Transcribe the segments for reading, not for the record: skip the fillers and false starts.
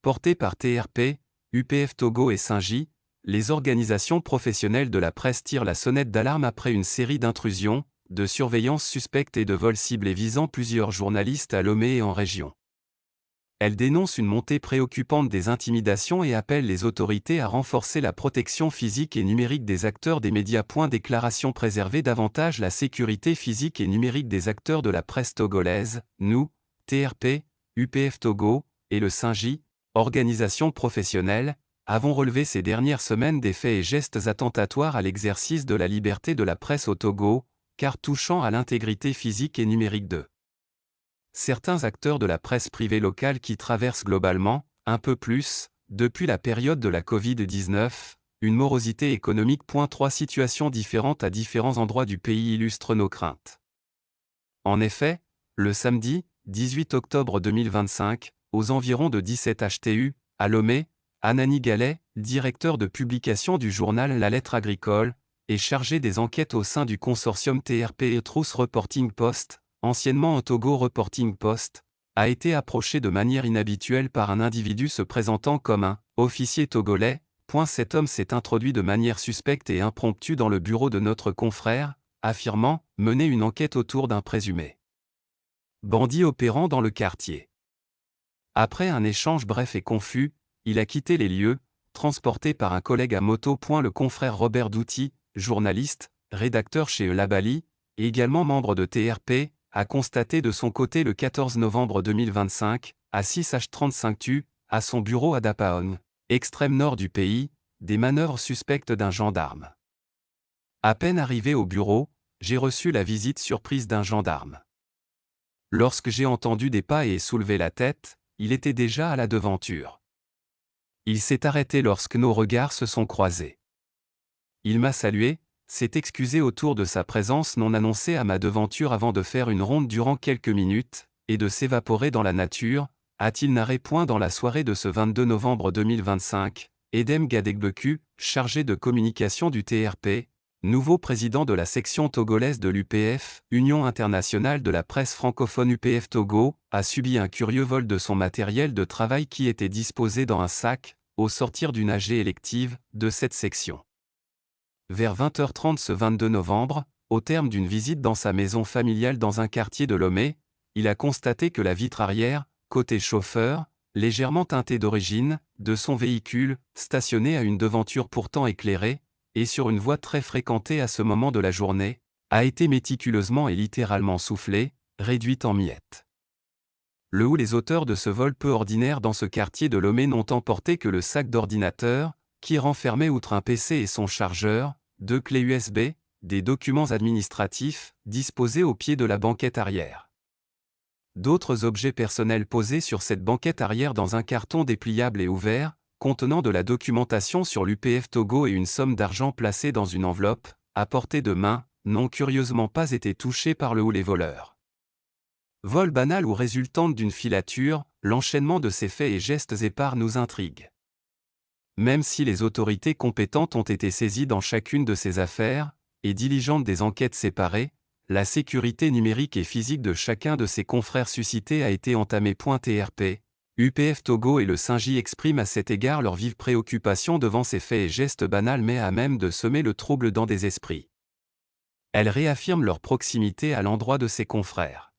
Portées par TRP, UPF Togo et Singi, les organisations professionnelles de la presse tirent la sonnette d'alarme après une série d'intrusions, de surveillance suspecte et de vols ciblés visant plusieurs journalistes à Lomé et en région. Elles dénoncent une montée préoccupante des intimidations et appellent les autorités à renforcer la protection physique et numérique des acteurs des médias. Déclaration préserver davantage la sécurité physique et numérique des acteurs de la presse togolaise, nous, TRP, UPF Togo, et le Singi, organisation professionnelle, avons relevé ces dernières semaines des faits et gestes attentatoires à l'exercice de la liberté de la presse au Togo, car touchant à l'intégrité physique et numérique de certains acteurs de la presse privée locale qui traversent globalement, un peu plus, depuis la période de la Covid-19, une morosité économique. Trois situations différentes à différents endroits du pays illustrent nos craintes. En effet, le samedi, 18 octobre 2025, aux environs de 17 HTU, à Lomé, Anani Gallet, directeur de publication du journal La Lettre Agricole, est chargé des enquêtes au sein du consortium TRP et Trousse Reporting Post, anciennement Togo Reporting Post, a été approché de manière inhabituelle par un individu se présentant comme un officier togolais. Cet homme s'est introduit de manière suspecte et impromptue dans le bureau de notre confrère, affirmant mener une enquête autour d'un présumé bandit opérant dans le quartier. Après un échange bref et confus, il a quitté les lieux, transporté par un collègue à moto. Le confrère Robert Douty, journaliste, rédacteur chez Labali, et également membre de TRP, a constaté de son côté le 14 novembre 2025, à 6h35 TU, à son bureau à Dapaon, extrême nord du pays, des manœuvres suspectes d'un gendarme. À peine arrivé au bureau, j'ai reçu la visite surprise d'un gendarme. Lorsque j'ai entendu des pas et soulevé la tête, il était déjà à la devanture. Il s'est arrêté lorsque nos regards se sont croisés. Il m'a salué, s'est excusé autour de sa présence non annoncée à ma devanture avant de faire une ronde durant quelques minutes, et de s'évaporer dans la nature, a-t-il narré. Dans la soirée de ce 22 novembre 2025, Edem Gadegbeku, chargé de communication du TRP, nouveau président de la section togolaise de l'UPF, Union internationale de la presse francophone UPF Togo, a subi un curieux vol de son matériel de travail qui était disposé dans un sac, au sortir d'une AG élective, de cette section. Vers 20h30 ce 22 novembre, au terme d'une visite dans sa maison familiale dans un quartier de Lomé, il a constaté que la vitre arrière, côté chauffeur, légèrement teintée d'origine, de son véhicule, stationné à une devanture pourtant éclairée, et sur une voie très fréquentée à ce moment de la journée, a été méticuleusement et littéralement soufflée, réduite en miettes. Les auteurs de ce vol peu ordinaire dans ce quartier de Lomé n'ont emporté que le sac d'ordinateur, qui renfermait outre un PC et son chargeur, 2 clés USB, des documents administratifs, disposés au pied de la banquette arrière. D'autres objets personnels posés sur cette banquette arrière dans un carton dépliable et ouvert, contenant de la documentation sur l'UPF Togo et une somme d'argent placée dans une enveloppe, à portée de main, n'ont curieusement pas été touchés par les voleurs. Vol banal ou résultante d'une filature, l'enchaînement de ces faits et gestes épars nous intrigue. Même si les autorités compétentes ont été saisies dans chacune de ces affaires, et diligentent des enquêtes séparées, la sécurité numérique et physique de chacun de ses confrères suscités a été entamée. TRP, UPF Togo et le Singi expriment à cet égard leur vive préoccupation devant ces faits et gestes banals mais à même de semer le trouble dans des esprits. Elles réaffirment leur proximité à l'endroit de ses confrères.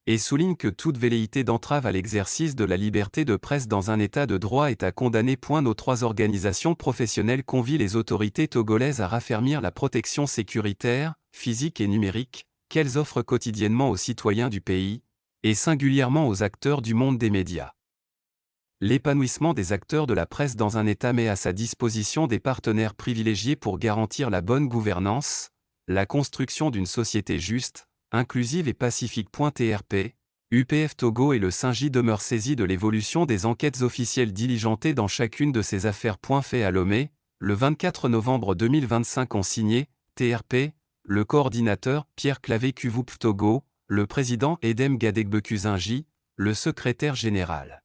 Et soulignent que toute velléité d'entrave à l'exercice de la liberté de presse dans un état de droit est à condamner. Nos 3 organisations professionnelles convient les autorités togolaises à raffermir la protection sécuritaire, physique et numérique, qu'elles offrent quotidiennement aux citoyens du pays, et singulièrement aux acteurs du monde des médias. L'épanouissement des acteurs de la presse dans un État met à sa disposition des partenaires privilégiés pour garantir la bonne gouvernance, la construction d'une société juste, inclusive et pacifique. TRP, UPF Togo et le Singi demeurent saisis de l'évolution des enquêtes officielles diligentées dans chacune de ces affaires. Fait à Lomé, le 24 novembre 2025 ont signé, TRP, le coordinateur Pierre Clavé Kuvoup Togo, le président Edem Gadegbeku Singi, le secrétaire général